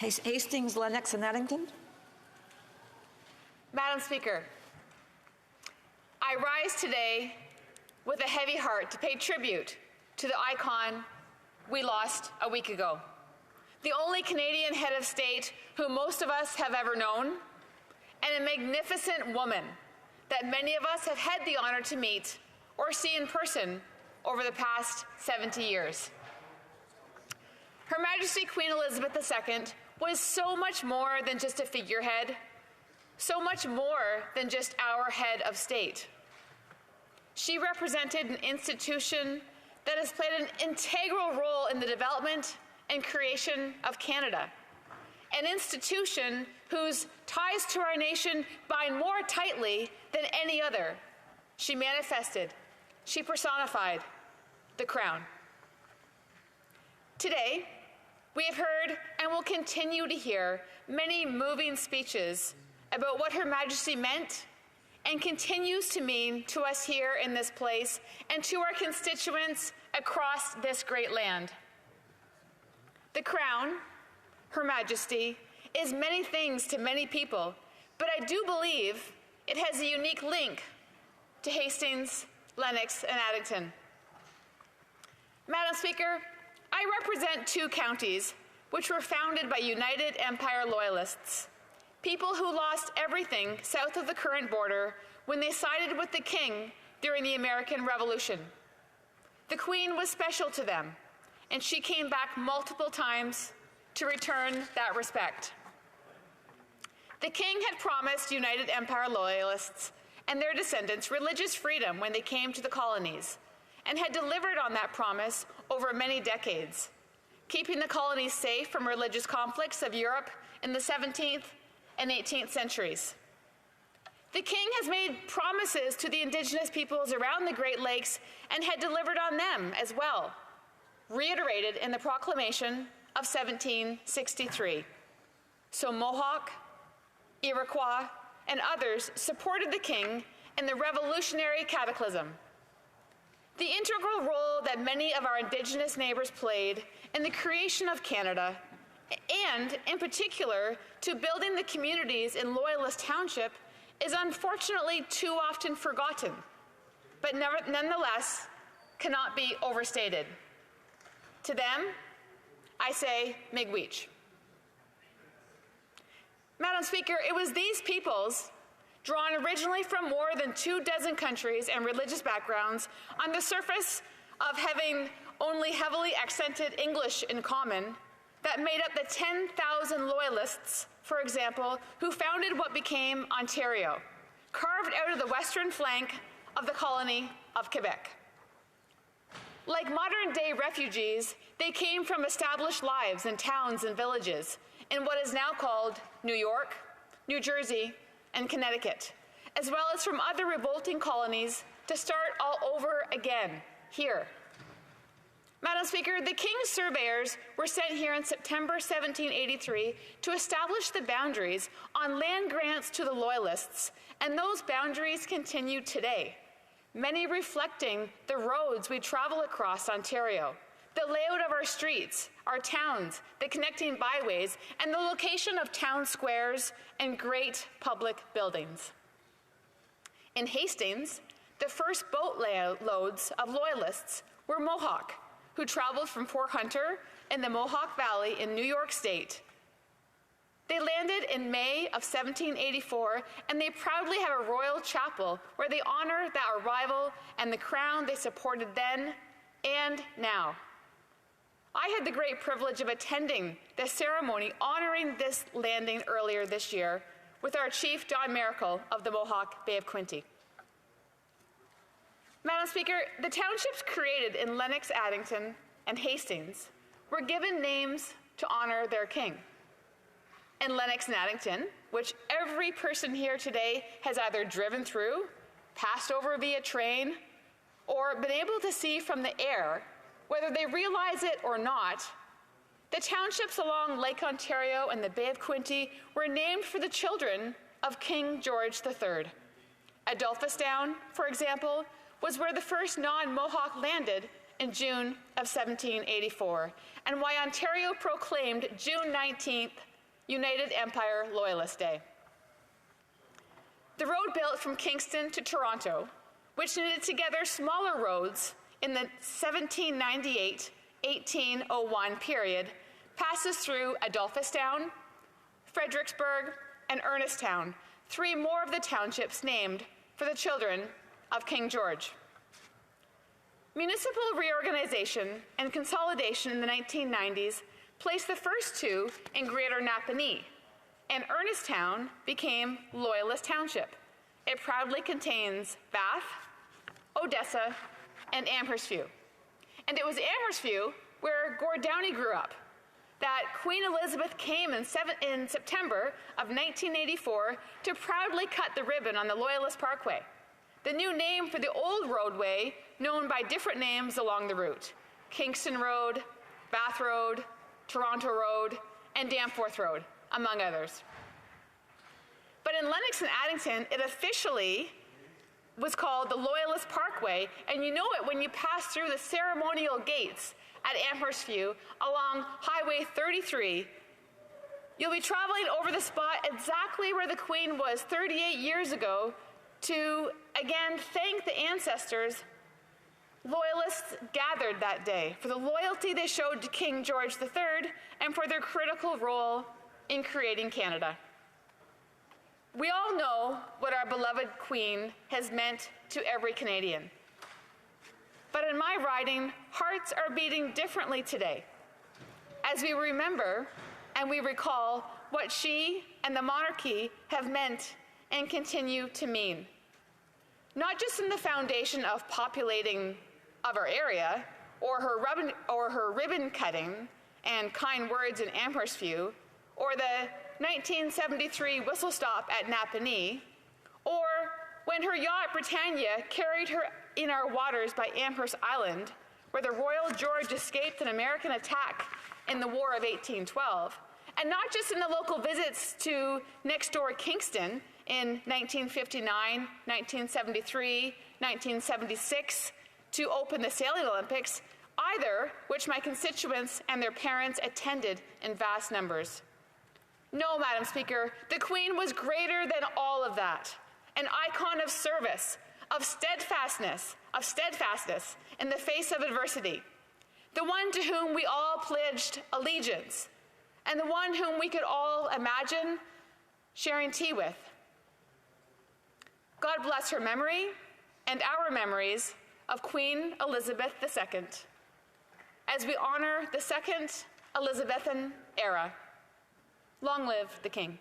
Hastings-Lennox Addington. Madam Speaker, I rise today with a heavy heart to pay tribute to the icon we lost a week ago. The only Canadian head of state who most of us have ever known, and a magnificent woman that many of us have had the honor to meet or see in person over the past 70 years. Her Majesty Queen Elizabeth II was so much more than just a figurehead, so much more than just our head of state. She represented an institution that has played an integral role in the development and creation of Canada, an institution whose ties to our nation bind more tightly than any other. She manifested, she personified the crown. Today, we have heard and will continue to hear many moving speeches about what Her Majesty meant and continues to mean to us here in this place and to our constituents across this great land. The crown, Her Majesty, is many things to many people, but I do believe it has a unique link to Hastings, Lennox, and Addington. Madam Speaker, I represent two counties which were founded by United Empire Loyalists, people who lost everything south of the current border when they sided with the King during the American Revolution. The Queen was special to them, and she came back multiple times to return that respect. The King had promised United Empire Loyalists and their descendants religious freedom when they came to the colonies, and had delivered on that promise over many decades, keeping the colonies safe from religious conflicts of Europe in the 17th and 18th centuries. The King has made promises to the Indigenous peoples around the Great Lakes and had delivered on them as well, reiterated in the Proclamation of 1763. So Mohawk, Iroquois, and others supported the King in the revolutionary cataclysm. The integral role that many of our Indigenous neighbours played in the creation of Canada, and in particular to building the communities in Loyalist Township, is unfortunately too often forgotten, but nonetheless cannot be overstated. To them, I say miigwech. Madam Speaker, it was these peoples, drawn originally from more than 24 countries and religious backgrounds, on the surface of having only heavily accented English in common, that made up the 10,000 Loyalists, for example, who founded what became Ontario, carved out of the western flank of the colony of Quebec. Like modern-day refugees, they came from established lives in towns and villages in what is now called New York, New Jersey, and Connecticut, as well as from other revolting colonies to start all over again here. Madam Speaker, the King's surveyors were sent here in September 1783 to establish the boundaries on land grants to the Loyalists, and those boundaries continue today, many reflecting the roads we travel across Ontario, the layout of our streets, our towns, the connecting byways, and the location of town squares and great public buildings. In Hastings, the first boat loads of Loyalists were Mohawk, who traveled from Fort Hunter in the Mohawk Valley in New York State. They landed in May of 1784, and they proudly have a royal chapel where they honor that arrival and the crown they supported then and now. I had the great privilege of attending the ceremony honoring this landing earlier this year with our Chief Don Miracle of the Mohawk Bay of Quinte. Madam Speaker, the townships created in Lennox Addington and Hastings were given names to honor their king. In Lennox and Addington, which every person here today has either driven through, passed over via train, or been able to see from the air, whether they realize it or not, the townships along Lake Ontario and the Bay of Quinte were named for the children of King George III. Adolphustown, for example, was where the first non-Mohawk landed in June of 1784, and why Ontario proclaimed June 19th United Empire Loyalist Day. The road built from Kingston to Toronto, which knitted together smaller roads in the 1798-1801 period, passes through Adolphustown, Fredericksburg, and Ernestown, three more of the townships named for the children of King George. Municipal reorganization and consolidation in the 1990s placed the first two in Greater Napanee, and Ernestown became Loyalist Township. It proudly contains Bath, Odessa, and Amherstview. And it was Amherstview where Gord Downie grew up, that Queen Elizabeth came in September of 1984 to proudly cut the ribbon on the Loyalist Parkway, the new name for the old roadway known by different names along the route: Kingston Road, Bath Road, Toronto Road, and Danforth Road, among others. But in Lennox and Addington, it officially was called the Loyalist Parkway, and you know it when you pass through the ceremonial gates at Amherstview along Highway 33. You'll be traveling over the spot exactly where the Queen was 38 years ago to, again, thank the ancestors. Loyalists gathered that day for the loyalty they showed to King George III and for their critical role in creating Canada. We all know what our beloved Queen has meant to every Canadian. But in my riding, hearts are beating differently today as we remember and we recall what she and the monarchy have meant and continue to mean. Not just in the foundation of populating of our area, or her ribbon cutting and kind words in Amherstview, or the 1973 whistle stop at Napanee, or when her yacht Britannia carried her in our waters by Amherst Island, where the Royal George escaped an American attack in the War of 1812, and not just in the local visits to next door Kingston in 1959, 1973, 1976, to open the Sailing Olympics, either which my constituents and their parents attended in vast numbers. No, Madam Speaker, the Queen was greater than all of that, an icon of service, of steadfastness in the face of adversity, the one to whom we all pledged allegiance, and the one whom we could all imagine sharing tea with. God bless her memory and our memories of Queen Elizabeth II as we honor the second Elizabethan era. Long live the King.